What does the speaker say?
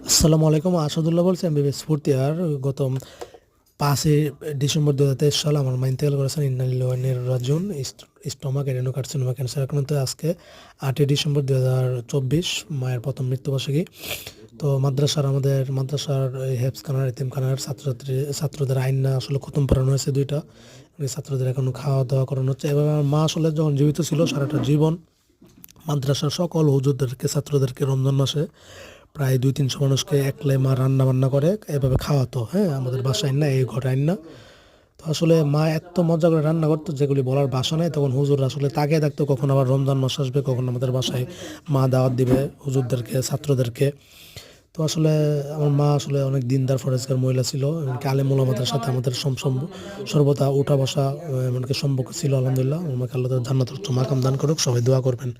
আসসালামু আলাইকুম, আসাদুল্লাহ বলছি। আমি স্ফূর্তি। আর গত 5 ডিসেম্বর 2023 সাল আমার মা ইন্তেকাল করেছেন। ইন্নালিল্লাহি রাজিউন। স্টমাক অ্যাডেনোকার্সিনোমা ক্যান্সার আক্রান্ত। আজকে 8 ডিসেম্বর 2024 মায়ের প্রথম মৃত্যুবার্ষিকী। তো আমাদের মাদ্রাসার হেফজখানার এতিমখানার ছাত্রদের আইন আসলে খতম পড়ানো হয়েছে 2টা। ছাত্রদের এখনো খাওয়া দাওয়া করানো হচ্ছে। এভাবে আমার মা আসলে যখন জীবিত ছিল সারাটা জীবন মাদ্রাসার সকল হুজুরদেরকে, ছাত্রদেরকে রমজান মাসে প্রায় 200-300 মানুষকে একলাই মা রান্না বান্না করে এভাবে খাওয়াতো। হ্যাঁ, আমাদের বাসায় না, এই ঘরে না। তো আসলে মা এত মজা করে রান্না করতো যেগুলি বলার ভাষা নাই। তখন হুজুর আসলে তাকিয়ে থাকতো কখন আবার রমজান মাস আসবে, কখন আমাদের বাসায় মা দাওয়াত দিবে হুজুরদেরকে, ছাত্রদেরকে। তো আসলে আমার মা আসলে অনেক দিনদার ফরেজগার মহিলা ছিল। এমনকি আলেম ওলামাদের সাথে আমাদের সর্বদা উঠা বসা এমনকি সম্পর্ক ছিল। আলহামদুলিল্লাহ, আমাকে আল্লাহ তাআলা জান্নাতুল মাকাম দান করুক। সবাই দোয়া করবেন।